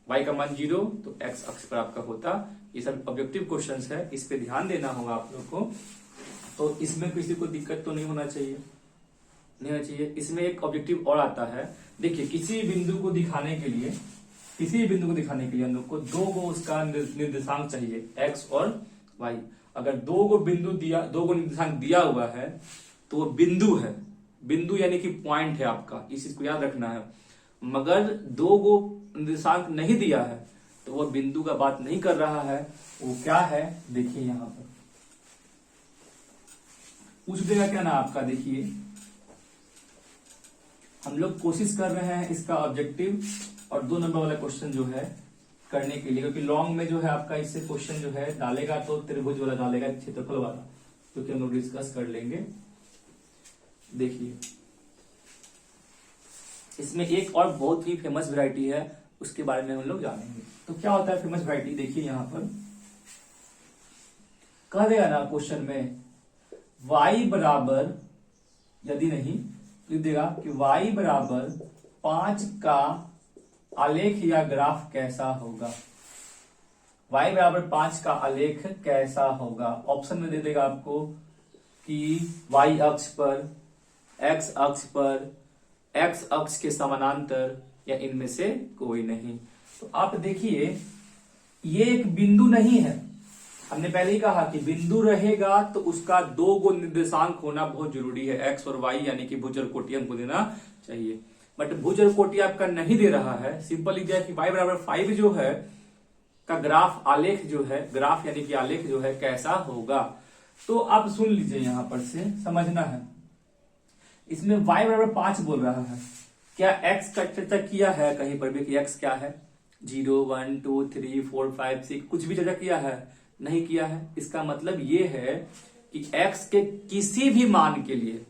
y का मान 0 तो x अक्ष पर आपका होता। ये सब ऑब्जेक्टिव क्वेश्चंस है, इस पे ध्यान देना होगा आप लोग को। तो इसमें किसी को दिक्कत तो नहीं होना चाहिए। नहीं होना चाहिए। इसमें एक ऑब्जेक्टिव और आता है, देखिए किसी बिंदु को दिखाने के लिए हम लोग को दो गो उसका निर्देशांक चाहिए, एक्स और वाई। अगर दो गो निर्देशांक दिया हुआ है तो वो बिंदु है, बिंदु यानी कि पॉइंट है आपका, इस चीज को याद रखना है। मगर दो गो निर्देशांक नहीं दिया है तो वो बिंदु का बात नहीं कर रहा है, वो क्या है देखिए यहां पर पूछ देगा क्या ना आपका। देखिए हम लोग कोशिश कर रहे हैं इसका ऑब्जेक्टिव और 2 नंबर वाला क्वेश्चन जो है करने के लिए, क्योंकि लॉन्ग में जो है आपका इससे क्वेश्चन जो है डालेगा तो त्रिभुज वाला डालेगा, क्षेत्रफल वाला, क्योंकि हम लोग डिस्कस कर लेंगे। देखिए इसमें एक और बहुत ही फेमस वैरायटी है, उसके बारे में हम लोग जानेंगे। तो क्या होता है फेमस वैरायटी, देखिए यहां पर कह देगा ना क्वेश्चन में y बराबर, यदि नहीं लिख देगा कि y बराबर 5 का आलेख या ग्राफ कैसा होगा। y बराबर 5 का आलेख कैसा होगा, ऑप्शन में दे देगा आपको कि y अक्ष पर, x अक्ष पर, x अक्ष के समानांतर या इनमें से कोई नहीं। तो आप देखिए ये एक बिंदु नहीं है, हमने पहले ही कहा कि बिंदु रहेगा तो उसका 2 गो निर्देशांक होना बहुत जरूरी है, एक्स और वाई, यानी कि भुजर कोटि हमको देना चाहिए। बट भुजर कोटि आपका नहीं दे रहा है, सिंपल लिख दिया कि y बराबर 5 जो है का ग्राफ आलेख जो है, ग्राफ यानी कि आलेख जो है कैसा होगा। तो आप सुन लीजिए यहां पर से समझना है, इसमें y बराबर 5 बोल रहा है, क्या x का चर्चा किया है कहीं पर भी कि x क्या है, 0 1 2 3 4 5 6 कुछ भी चर्चा किया है, नहीं किया है। इसका मतलब ये है कि x के किसी भी मान के लिए,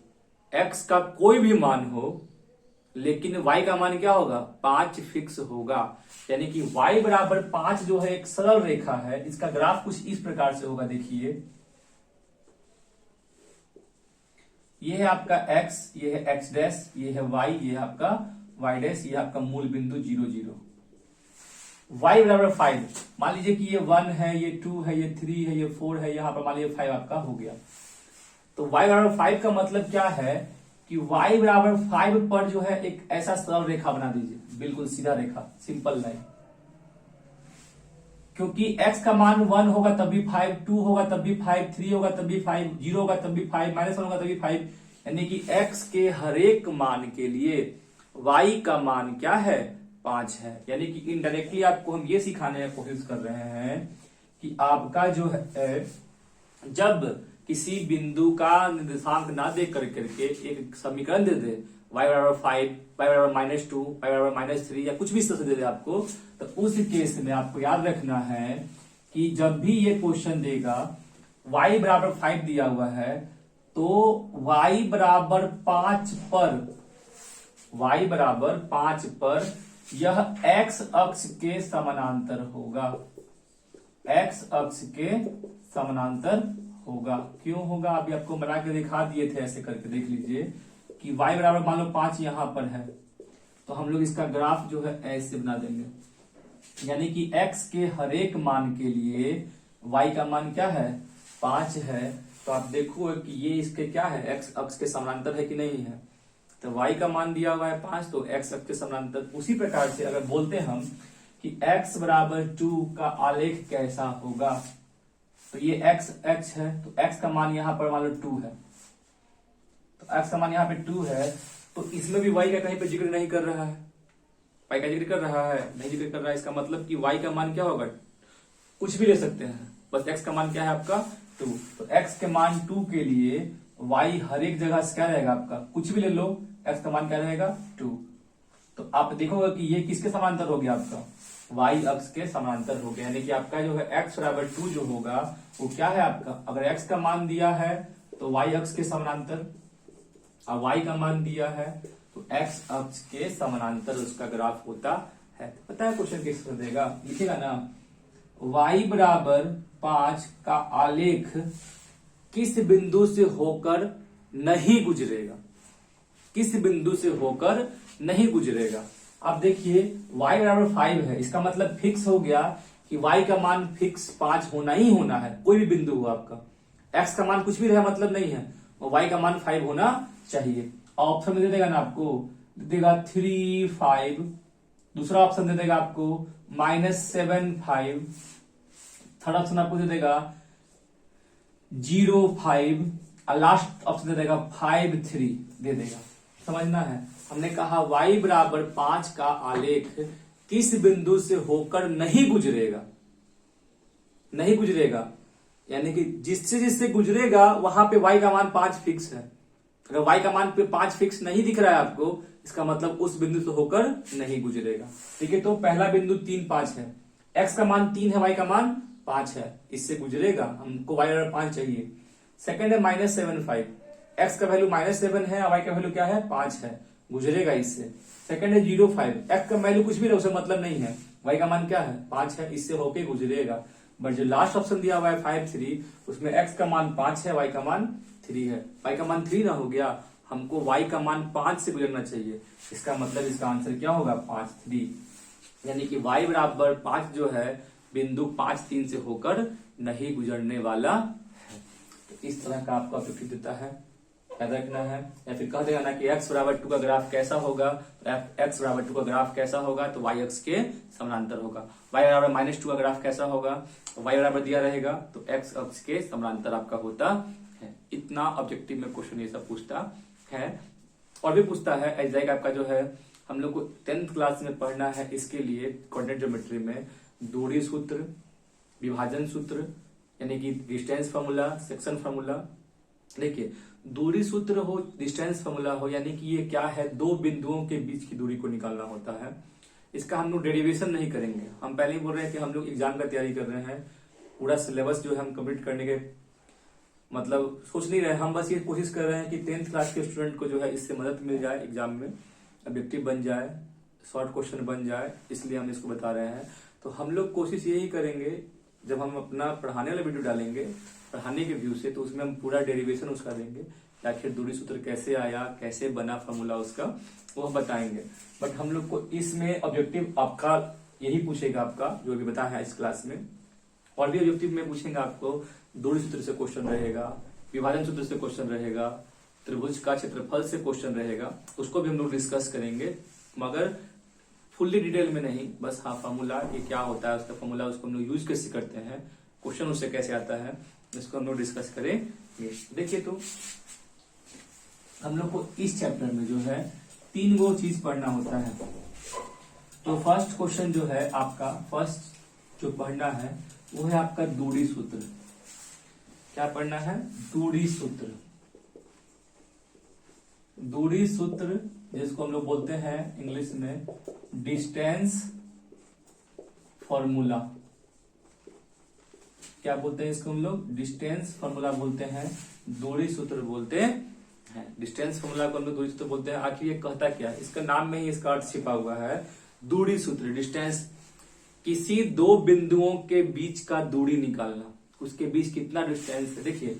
x का कोई भी मान हो, लेकिन y का मान क्या होगा 5 फिक्स होगा। यानी कि y बराबर 5 जो है एक सरल रेखा है, इसका ग्राफ कुछ इस प्रकार से होगा। देखिए ये है आपका x, ये है x डैश, ये है y, ये है आपका y डैश, ये आपका मूल बिंदु 0 0। y बराबर 5, मान लीजिए कि ये 1 है, ये 2 है, ये 3 है, ये 4 है, यहां पर मान लीजिए 5 आपका हो गया। तो y बराबर 5 का मतलब क्या है कि y बराबर 5 पर जो है एक ऐसा सरल रेखा बना दीजिए, बिल्कुल सीधा रेखा, सिंपल लाइन। क्योंकि x का मान 1 होगा तब भी 5, 2 होगा तब भी 5, 3 होगा तब भी 5, 0 होगा तब भी 5, -1 होगा तब भी 5, यानी कि x के हरेक मान के लिए y का मान क्या है 5 है। यानी कि इनडायरेक्टली आपको हम ये सिखाने की कोशिश कर रहे हैं कि आपका जो है जब किसी बिंदु का निर्देशांक ना दे करके एक समीकरण दे दे, y बराबर 5, y बराबर -2, y बराबर -3 या कुछ भी तरह से दे दे आपको, तो उस केस में आपको याद रखना है कि जब भी ये क्वेश्चन देगा y बराबर 5 दिया हुआ है तो y बराबर 5 पर, y बराबर 5 पर यह x अक्ष के समानांतर होगा, x अक्ष के समानांतर होगा। क्यों होगा अभी आपको बना के दिखा दिए थे, ऐसे करके देख लीजिए कि y बराबर मान लो 5 यहां पर है, तो हम लोग इसका ग्राफ जो है ऐसे बना देंगे, यानी कि x के हरेक मान के लिए y का मान क्या है 5 है। तो आप देखो कि ये इसके क्या है x अक्ष के समानांतर है कि नहीं है, तो y का मान दिया हुआ है 5, तो x अक्ष के समानांतर। उसी प्रकार से अगर बोलते हम कि x बराबर 2 का आलेख कैसा होगा, तो ये x है, तो x का मान यहां पर मान लो 2 है, तो x का मान यहां पे 2 है, तो इसमें भी y का कहीं पे जिक्र नहीं कर रहा है, y का जिक्र कर रहा है नहीं जिक्र कर रहा है। इसका मतलब कि y का मान क्या होगा, कुछ भी ले सकते हैं, बस x का मान क्या है आपका 2, तो x के मान 2 के लिए y हर एक जगह से क्या रहेगा आपका, कुछ भी ले लो, x का मान क्या रहेगा 2। तो आप देखोगे कि ये किसके समांतर हो गया आपका y अक्ष के समांतर हो गया, यानी कि आपका जो है x बराबर 2 जो होगा वो क्या है आपका, अगर x का मान दिया है तो y अक्ष के समानांतर, और y का मान दिया है तो x अक्ष के समानांतर उसका ग्राफ होता है। पता है क्वेश्चन किस तरह देगा, लिखेगा ना y बराबर 5 का आलेख किस बिंदु से होकर नहीं गुजरेगा, किस बिंदु से होकर नहीं गुजरेगा। अब देखिए y बराबर 5 है, इसका मतलब फिक्स हो गया कि y का मान फिक्स 5 होना ही होना है, कोई भी बिंदु हो आपका, x का मान कुछ भी रहे मतलब नहीं है, y का मान 5 होना चाहिए। ऑप्शन में दे देगा ना आपको, दे देगा 3 5, दूसरा ऑप्शन दे देगा आपको -7 5, थर्ड ऑप्शन आपको दे देगा 0 5, और लास्ट ऑप्शन दे देगा 5 3 दे देगा। समझना है, हमने कहा y बराबर 5 का आलेख किस बिंदु से होकर नहीं गुजरेगा, नहीं गुजरेगा, यानी कि जिससे जिससे गुजरेगा वहां पे y का मान 5 फिक्स है। अगर y का मान पे 5 फिक्स नहीं दिख रहा है आपको, इसका मतलब उस बिंदु से होकर नहीं गुजरेगा। ठीक है, तो पहला बिंदु 3 5 है, x का मान 3 है, y का मान 5 है, इससे गुजरेगा, हमको y बराबर 5 चाहिए। सेकंड है -7 5, x का वैल्यू -7 है और y का वैल्यू क्या है 5 है, गुजरेगा इससे। सेकंड है 0 5, x का वैल्यू कुछ भी रहे उसे मतलब नहीं है, y का मान क्या है 5 है, इससे होके गुजरेगा। बट जो लास्ट ऑप्शन दिया हुआ है 5 3, उसमें x का मान 5 है, y का मान 3 है, y का मान 3 ना हो गया, हमको y का मान 5 से गुजरना चाहिए, इसका मतलब इसका आंसर क्या होगा 5 3, यानी कि y बराबर 5 जो है बिंदु 5 3 से होकर नहीं गुजरने वाला है। तो इस तरह का आपका ऑब्जेक्टिव देता है, याद रखना है। या फिर कह देगा ना कि x बराबर 2 का ग्राफ कैसा होगा, x बराबर 2 का ग्राफ कैसा होगा, तो y अक्ष के समानांतर होगा। y बराबर -2 का ग्राफ कैसा होगा, तो y बराबर दिया रहेगा तो x अक्ष के समानांतर आपका होता है। इतना ऑब्जेक्टिव में क्वेश्चन ये सब पूछता है। और भी पूछता है एग्जैक्ट आपका जो है, हम लोग को 10th क्लास में पढ़ना है, इसके लिए कोऑर्डिनेट ज्योमेट्री में दूरी सूत्र, विभाजन सूत्र, यानी कि डिस्टेंस फार्मूला, सेक्शन फार्मूला। देखिए, दूरी सूत्र हो, डिस्टेंस फार्मूला हो, यानी कि ये क्या है, दो बिंदुओं के बीच की दूरी को निकालना होता है। इसका हम लोग डेरिवेशन नहीं करेंगे, हम पहले ही बोल रहे हैं कि हम लोग एग्जाम का तैयारी कर रहे हैं, पूरा सिलेबस जो है हम कंप्लीट करने के मतलब सोच नहीं रहे, हम बस ये कोशिश कर रहे हैं कि 10th क्लास के स्टूडेंट को जो है इससे मदद मिल जाए, एग्जाम में ऑब्जेक्टिव बन जाए, शॉर्ट क्वेश्चन बन जाए, इसलिए हम इसको बता रहे हैं। तो हम लोग कोशिश यही करेंगे, जब हम अपना पढ़ाने वाला वीडियो डालेंगे पढ़ाने के व्यू से, तो उसमें हम पूरा डेरिवेशन उसका देंगे, आखिर दूरी सूत्र कैसे आया, कैसे बना फार्मूला उसका, वो हम बताएंगे। बट हम लोग को इसमें ऑब्जेक्टिव आपका यही पूछेगा, आपका जो भी बताया है इस क्लास में। और भी ऑब्जेक्टिव में पूछेंगे आपको, दूरी सूत्र से क्वेश्चन रहेगा, विभाजन सूत्र से क्वेश्चन रहेगा, त्रिभुज का क्षेत्रफल से क्वेश्चन रहेगा, उसको भी हम लोग डिस्कस करेंगे, मगर फुल्ली डिटेल में नहीं, बस हाँ फार्मूला ये क्या होता है, उसका फार्मूला उसको हम लोग यूज कैसे करते हैं, क्वेश्चन उससे कैसे आता है, इसको हम लोग डिस्कस करेंगे। देखिए, तो हम लोग को इस चैप्टर में जो है 3 गो चीज पढ़ना होता है। तो फर्स्ट क्वेश्चन जो है आपका, फर्स्ट जो पढ़ना है वो है आपका दूरी सूत्र। क्या पढ़ना है, दूरी सूत्र। दूरी सूत्र जिसको हम लोग बोलते हैं इंग्लिश में डिस्टेंस फॉर्मूला। क्या बोलते हैं इसको हम लोग, डिस्टेंस फॉर्मूला बोलते हैं, दूरी सूत्र बोलते हैं। डिस्टेंस फॉर्मूला को हम लोग दूरी सूत्र बोलते हैं। आखिर ये कहता क्या है, इसका नाम में ही इसका अर्थ छिपा हुआ है। दूरी सूत्र, डिस्टेंस, किसी दो बिंदुओं के बीच का दूरी निकालना, उसके बीच कितना डिस्टेंस है। देखिए,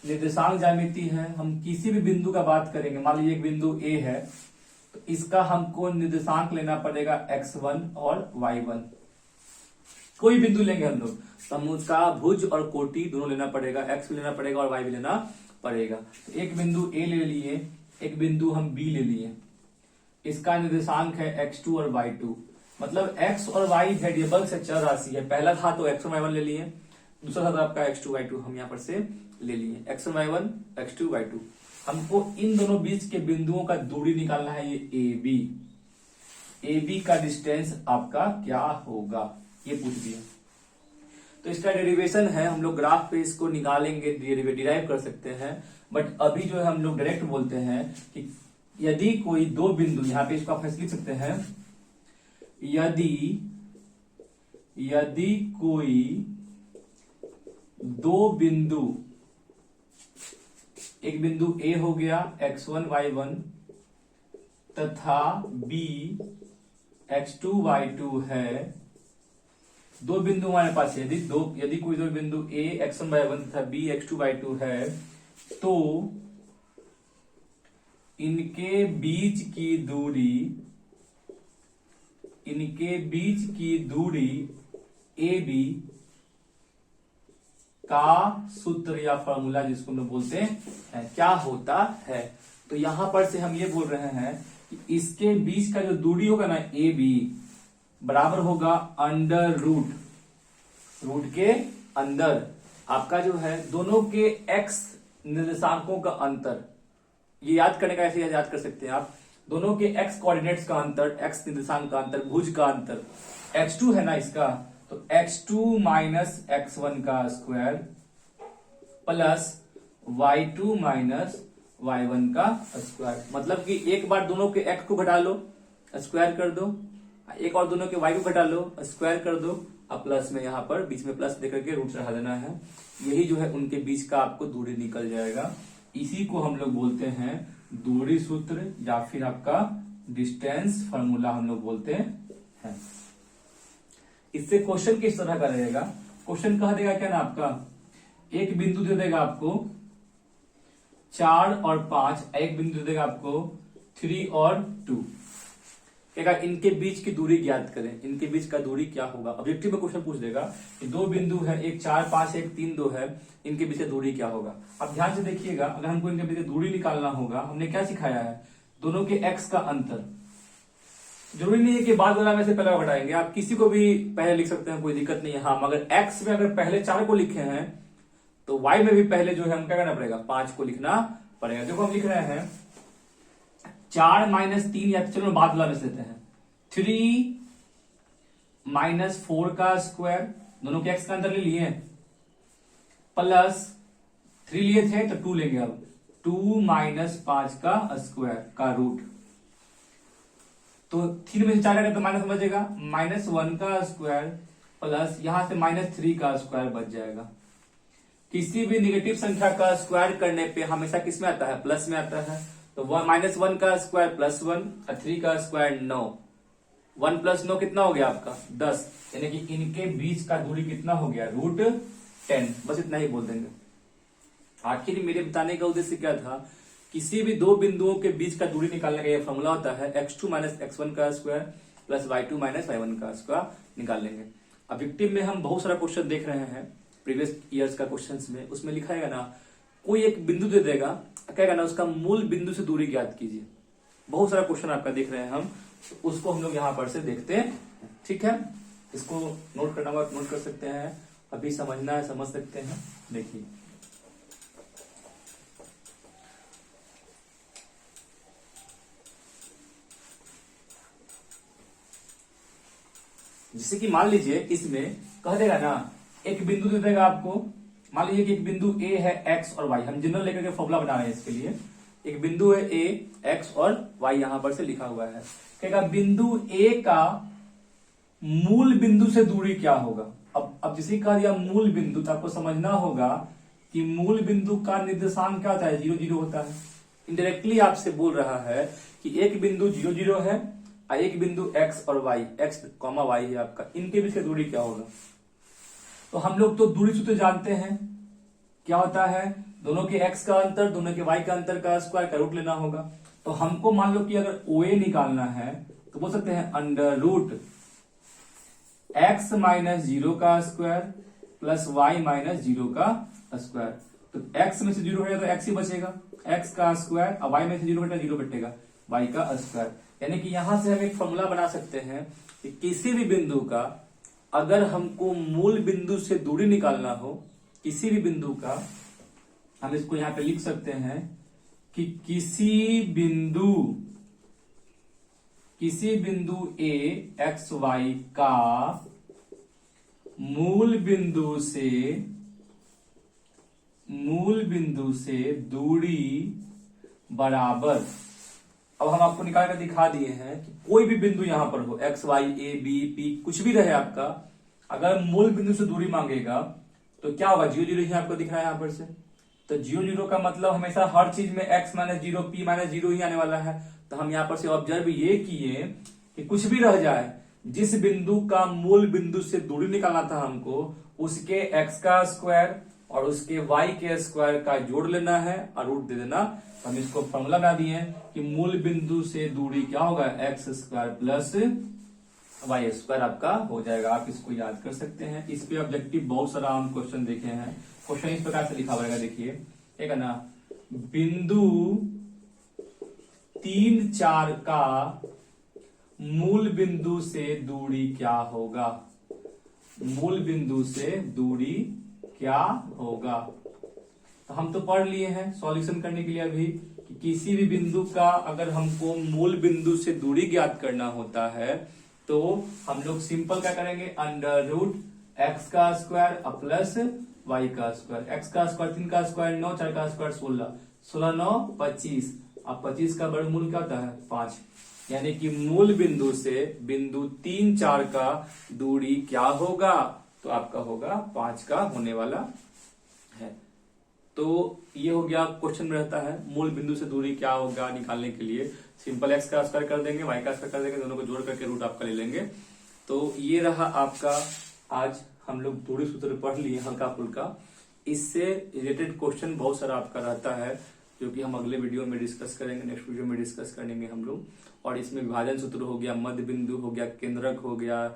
निर्देशांक ज्यामिति है, हम किसी भी बिंदु का बात करेंगे, मान लीजिए एक बिंदु ए है, तो इसका हमको निर्देशांक लेना पड़ेगा x1 और y1। कोई बिंदु लेंगे हम लोग, तो हम उसका भुज और कोटि दोनों लेना पड़ेगा, x भी लेना पड़ेगा और y भी लेना पड़ेगा। तो एक बिंदु a ले लिए, एक बिंदु हम b ले लिए, इसका निर्देशांक है x2 और y2। मतलब x और y वेरिएबल से चर राशि है। पहला था तो x1 y1 ले लिए, दूसरा था तो आपका x2 y2 हम यहाँ पर से ले लिए, x1 y1 x2 y2। हमको इन दोनों बीच के बिंदुओं का दूरी निकालना है, ये AB का डिस्टेंस आपका क्या होगा, ये पूछ दिया। तो इसका डेरिवेशन है, हम लोग ग्राफ पे इसको निकालेंगे, डिराइव कर सकते हैं। बट अभी जो है हम लोग डायरेक्ट बोलते हैं कि यदि कोई दो बिंदु, यहाँ पे इसको आप लिख सकते हैं, यदि कोई दो बिंदु, एक बिंदु A हो गया x1 y1 तथा B x2 y2 है, दो बिंदु हमारे पास, यदि कोई दो बिंदु A x1 y1 तथा B x2 y2 है, तो इनके बीच की दूरी AB का सूत्र या फॉर्मूला जिसको हम लोग बोलते हैं क्या होता है। तो यहां पर से हम ये बोल रहे हैं कि इसके बीच का जो दूरी होगा ना ए बी बराबर होगा अंडर रूट के अंदर आपका जो है दोनों के एक्स निर्देशांकों का अंतर। ये याद करने का ऐसे याद कर सकते हैं आप, दोनों के एक्स कोऑर्डिनेट्स का अंतर, एक्स निर्देशांक का अंतर, भुज का अंतर। x2 है ना इसका, तो x2 माइनस x1 का square plus y2 minus y1 का स्क्वायर। मतलब कि एक बार दोनों के x को घटा लो, स्क्वायर कर दो, एक और दोनों के y को घटा लो, स्क्वायर कर दो, अब प्लस में यहाँ पर बीच में प्लस देकर के रूट चढ़ा देना है। यही जो है उनके बीच का आपको दूरी निकल जाएगा। इसी को हम लोग बोलते हैं दूरी सूत्र या फिर आपका डिस्टेंस फार्मूला हम लोग बोलते हैं। इससे क्वेश्चन किस तरह का रहेगा, क्वेश्चन कह देगा क्या ना आपका, एक बिंदु दे देगा आपको 4 और 5, एक बिंदु दे देगा आपको 3 और 2, कहेगा इनके बीच की दूरी ज्ञात करें, इनके बीच का दूरी क्या होगा। ऑब्जेक्टिव में क्वेश्चन पूछ देगा कि दो बिंदु है, एक 4 5 एक 3 2 है, इनके बीच की दूरी क्या होगा। अब ध्यान से देखिएगा, अगर हमको इनके बीच की दूरी निकालना होगा, हमने क्या सिखाया है, दोनों के एक्स का अंतर। जरूरी नहीं है कि बाद वाला में से पहले घटाएंगे, आप किसी को भी पहले लिख सकते हैं, कोई दिक्कत नहीं है। हाँ, मगर एक्स में अगर पहले 4 को लिखे हैं तो वाई में भी पहले जो है हम क्या करना पड़ेगा, 5 को लिखना पड़ेगा। देखो हम लिख रहे हैं 4 माइनस 3, या चलो बाद वाला में से लेते हैं 3 माइनस 4 का स्क्वायर, दोनों के एक्स का अंतर ले लिए, प्लस 3 लिए थे तो 2 लेंगे, अब 2 माइनस 5 का स्क्वायर का रूट। तो 3 में से 4 आएगा तो माइनस बचेगा, -1 का स्क्वायर प्लस यहां से -3 का स्क्वायर बच जाएगा। किसी भी नेगेटिव संख्या का स्क्वायर करने पे हमेशा किस में आता है, प्लस में आता है। तो -1 का स्क्वायर +1 और 3 का स्क्वायर 9, 1 + 9 कितना हो गया आपका 10, यानी कि इनके बीच का दूरी कितना हो गया, √10। बस इतना ही बोल देंगे। आखिर मेरे बताने का उद्देश्य क्या था, किसी भी दो बिंदुओं के बीच का दूरी निकालने का यह फॉर्मूला होता है x2 माइनस x1 का square plus y2 minus y1 का स्क्वायर निकाल लेंगे। ऑब्जेक्टिव में हम बहुत सारा क्वेश्चन देख रहे हैं प्रीवियस ईयर्स का क्वेश्चंस में, उसमें लिखा है ना, कोई एक बिंदु दे देगा, कहेगा ना उसका मूल बिंदु से दूरी ज्ञात कीजिए। बहुत सारा क्वेश्चन आपका देख रहे हैं हम, तो उसको हम लोग यहां पर से देखते हैं। ठीक है, इसको नोट करना होगा, नोट कर सकते हैं, अभी समझना है समझ सकते हैं। देखिए जैसे कि मान लीजिए इसमें कह देगा ना, एक बिंदु दे देगा आपको, मान लीजिए कि एक बिंदु ए है एक्स और वाई, हम जनरल लेकर के फॉर्मूला बना रहे हैं इसके लिए। एक बिंदु है ए, एक्स और वाई यहां पर से लिखा हुआ है। कहेगा बिंदु ए का मूल बिंदु से दूरी क्या होगा। अब जिसे कह दिया मूल बिंदु, तो आपको समझना होगा कि मूल बिंदु का निर्देशांक क्या होता है, 0 0 होता है। इनडायरेक्टली आपसे बोल रहा है कि एक बिंदु 0 0 है, एक बिंदु x और y, x, y है आपका, इनके बीच की दूरी क्या होगा। तो हम लोग तो दूरी सूत्र जानते हैं, क्या होता है, दोनों के x का अंतर, दोनों के y का अंतर का स्क्वायर का रूट लेना होगा। तो हमको मान लो कि अगर OA निकालना है तो बोल सकते हैं √x माइनस 0 का स्क्वायर प्लस y माइनस 0 का स्क्वायर। तो x में से 0 हटेगा तो x ही बचेगा, x का स्क्वायर, और y में से 0 हटेगा 0 बटेगा, y का स्क्वायर। यानी कि यहां से हम एक फॉर्मूला बना सकते हैं कि किसी भी बिंदु का अगर हमको मूल बिंदु से दूरी निकालना हो, किसी भी बिंदु का, हम इसको यहां पे लिख सकते हैं कि किसी बिंदु a x y का मूल बिंदु से दूरी बराबर। अब हम आपको निकाल कर दिखा दिए हैं कि कोई भी बिंदु यहां पर हो, x y a b p कुछ भी रहे आपका, अगर मूल बिंदु से दूरी मांगेगा तो क्या होगा, 0 0 ही आपको दिख रहा है यहां पर से। तो 0 0 का मतलब हमेशा हर चीज में x माइनस 0 p माइनस 0 ही आने वाला है। तो हम यहां पर से ऑब्जर्व ये किए कि कुछ भी रह जाए, जिस बिंदु का मूल बिंदु से दूरी निकालना था हमको, उसके x का स्क्वायर और उसके y के स्क्वायर का जोड़ लेना है और रूट दे देना। हम इसको फॉर्मूला बना दिए कि मूल बिंदु से दूरी क्या होगा, x square plus y square आपका हो जाएगा। आप इसको याद कर सकते हैं। इस पे ऑब्जेक्टिव बहुत सारा हम क्वेश्चन देखे हैं। क्वेश्चन इस प्रकार से लिखा हुआ है, देखिए, ठीक है ना, बिंदु 3 4 का मूल बिंदु से दूरी क्या होगा? मूल बिंदु से दूरी क्या होगा? तो हम तो पढ़ लिए हैं सॉल्यूशन करने के लिए अभी कि किसी भी बिंदु का अगर हमको मूल बिंदु से दूरी ज्ञात करना होता है तो हम लोग सिंपल क्या करेंगे, अंडर रूट एक्स का स्क्वायर प्लस वाई का स्क्वायर। एक्स का स्क्वायर 3 का स्क्वायर 9, 4 का स्क्वायर 16, 16 9 25। अब 25 का वर्गमूल क्या होता है 5। यानी कि मूल बिंदु से बिंदु 3 4 का दूरी क्या होगा? तो आपका होगा 5 का होने वाला है। तो ये हो गया क्वेश्चन में रहता है मूल बिंदु से दूरी क्या होगा निकालने के लिए सिंपल एक्स का स्क्वायर कर देंगे, वाई का स्क्वायर कर देंगे, दोनों को जोड़ करके रूट आपका ले लेंगे। तो ये रहा आपका, आज हम लोग दूरी सूत्र पढ़ लिए हल्का फुल्का। इससे रिलेटेड क्वेश्चन बहुत सारा आपका रहता है जो कि हम अगले वीडियो में डिस्कस करेंगे, नेक्स्ट वीडियो में डिस्कस करेंगे हम लोग। और इसमें विभाजन सूत्र हो गया, मध्य बिंदु हो गया, केंद्रक हो गया,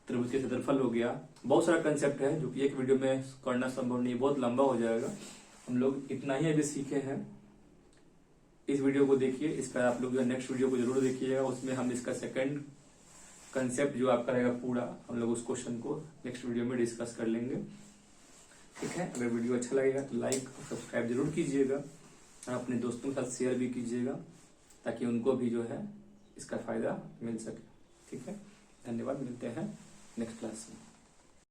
त्रिभुज के क्षेत्रफल हो गया, बहुत सारा कंसेप्ट है जो कि एक वीडियो में करना संभव नहीं, बहुत लंबा हो जाएगा। हम लोग इतना ही अभी सीखे हैं। इस वीडियो को देखिए, इसका आप लोग नेक्स्ट वीडियो को जरूर देखिएगा, उसमें हम इसका सेकंड कंसेप्ट जो आपका रहेगा पूरा, हम लोग उस क्वेश्चन को नेक्स्ट वीडियो में डिस्कस कर लेंगे। ठीक है, अगर वीडियो अच्छा लगेगा तो लाइक और सब्सक्राइब जरूर कीजिएगा और अपने दोस्तों के साथ शेयर भी कीजिएगा ताकि उनको भी जो है इसका फायदा मिल सके। ठीक है, धन्यवाद, मिलते हैं नेक्स्ट क्लास में।